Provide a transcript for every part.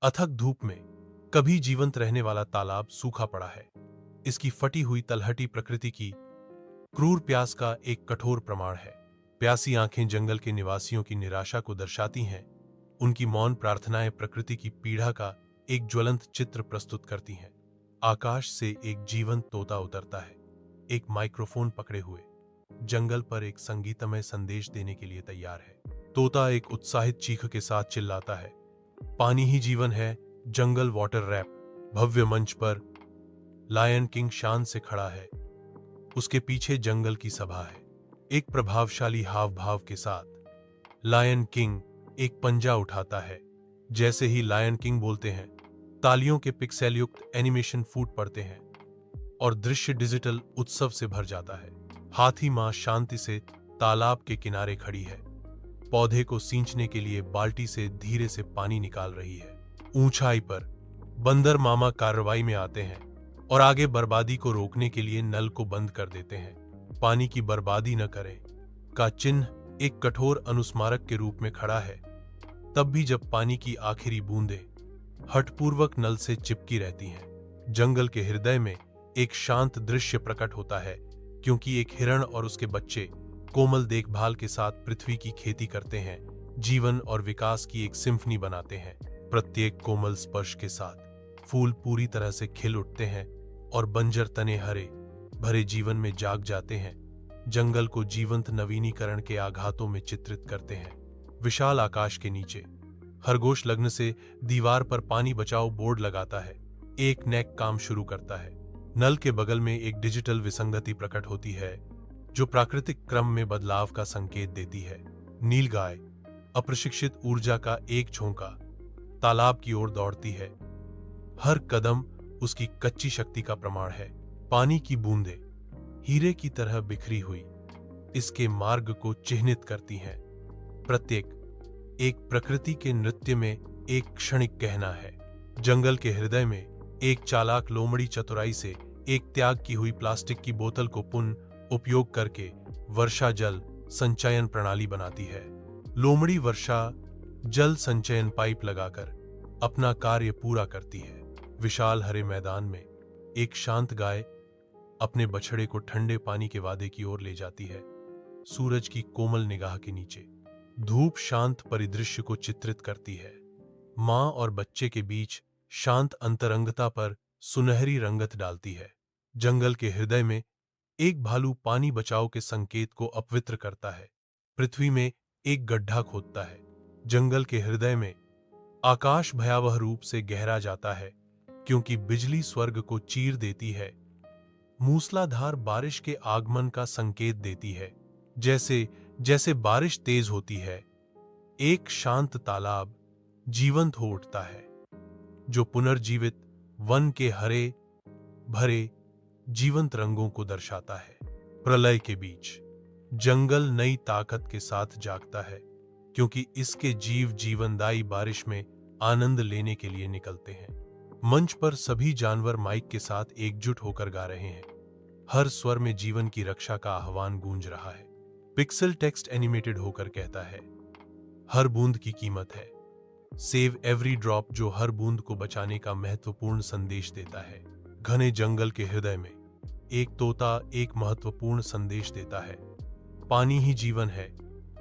अथक धूप में कभी जीवंत रहने वाला तालाब सूखा पड़ा है। इसकी फटी हुई तलहटी प्रकृति की क्रूर प्यास का एक कठोर प्रमाण है। प्यासी आंखें जंगल के निवासियों की निराशा को दर्शाती हैं। उनकी मौन प्रार्थनाएं प्रकृति की पीड़ा का एक ज्वलंत चित्र प्रस्तुत करती हैं। आकाश से एक जीवंत तोता उतरता है, एक माइक्रोफोन पकड़े हुए, जंगल पर एक संगीतमय संदेश देने के लिए तैयार है। तोता एक उत्साहित चीख के साथ चिल्लाता है, पानी ही जीवन है, जंगल वाटर रैप। भव्य मंच पर लायन किंग शान से खड़ा है। उसके पीछे जंगल की सभा है। एक प्रभावशाली हाव भाव के साथ लायन किंग एक पंजा उठाता है। जैसे ही लायन किंग बोलते हैं, तालियों के पिक्सेल युक्त एनिमेशन फूट पड़ते हैं और दृश्य डिजिटल उत्सव से भर जाता है। हाथी मां शांति से तालाब के किनारे खड़ी है, पौधे को सींचने के लिए बाल्टी से धीरे से पानी निकाल रही है। ऊंचाई पर बंदर मामा कार्रवाई में आते हैं और आगे बर्बादी को रोकने के लिए नल को बंद कर देते हैं। पानी की बर्बादी न करें का चिन्ह एक कठोर अनुस्मारक के रूप में खड़ा है। तब भी जब पानी की आखिरी बूंदें हठपूर्वक नल से चिपकी रहती हैं, जंगल के हृदय में एक शांत दृश्य प्रकट होता है, क्योंकि एक हिरण और उसके बच्चे कोमल देखभाल के साथ पृथ्वी की खेती करते हैं, जीवन और विकास की एक सिम्फनी बनाते हैं। प्रत्येक कोमल स्पर्श के साथ फूल पूरी तरह से खिल उठते हैं और बंजर तने हरे भरे जीवन में जाग जाते हैं, जंगल को जीवंत नवीनीकरण के आघातों में चित्रित करते हैं। विशाल आकाश के नीचे खरगोश लग्न से दीवार पर पानी बचाओ बोर्ड लगाता है। एक नेक काम शुरू करता है। नल के बगल में एक डिजिटल विसंगति प्रकट होती है, जो प्राकृतिक क्रम में बदलाव का संकेत देती है। नीलगाय अप्रशिक्षित ऊर्जा का एक झोंका तालाब की ओर दौड़ती है। हर कदम उसकी कच्ची शक्ति का प्रमाण है। पानी की बूंदें हीरे की तरह बिखरी हुई इसके मार्ग को चिह्नित करती हैं। प्रत्येक एक प्रकृति के नृत्य में एक क्षणिक कहना है। जंगल के हृदय में एक चालाक लोमड़ी चतुराई से एक त्याग की हुई प्लास्टिक की बोतल को पुनः उपयोग करके वर्षा जल संचयन प्रणाली बनाती है। लोमड़ी वर्षा जल संचयन पाइप लगाकर अपना कार्य पूरा करती है। विशाल हरे मैदान में एक शांत गाय अपने बछड़े को ठंडे पानी के वादे की ओर ले जाती है। सूरज की कोमल निगाह के नीचे धूप शांत परिदृश्य को चित्रित करती है। मां और बच्चे के बीच शांत अंतरंगता पर सुनहरी रंगत डालती है। जंगल के हृदय में एक भालू पानी बचाओ के संकेत को अपवित्र करता है। पृथ्वी में एक गड्ढा खोदता है। जंगल के हृदय में आकाश भयावह रूप से गहरा जाता है, क्योंकि बिजली स्वर्ग को चीर देती है। मूसलाधार बारिश के आगमन का संकेत देती है। जैसे जैसे बारिश तेज होती है, एक शांत तालाब जीवंत हो उठता है, जो पुनर्जीवित वन के हरे भरे जीवंत रंगों को दर्शाता है। प्रलय के बीच जंगल नई ताकत के साथ जागता है, क्योंकि इसके जीव जीवनदायी बारिश में आनंद लेने के लिए निकलते हैं। मंच पर सभी जानवर माइक के साथ एकजुट होकर गा रहे हैं। हर स्वर में जीवन की रक्षा का आह्वान गूंज रहा है। पिक्सल टेक्स्ट एनिमेटेड होकर कहता है, हर बूंद की कीमत है, सेव एवरी ड्रॉप, जो हर बूंद को बचाने का महत्वपूर्ण संदेश देता है। घने जंगल के हृदय में एक तोता एक महत्वपूर्ण संदेश देता है, पानी ही जीवन है,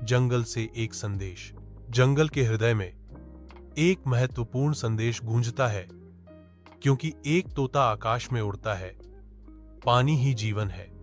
जंगल से एक संदेश। जंगल के हृदय में एक महत्वपूर्ण संदेश गूंजता है, क्योंकि एक तोता आकाश में उड़ता है, पानी ही जीवन है।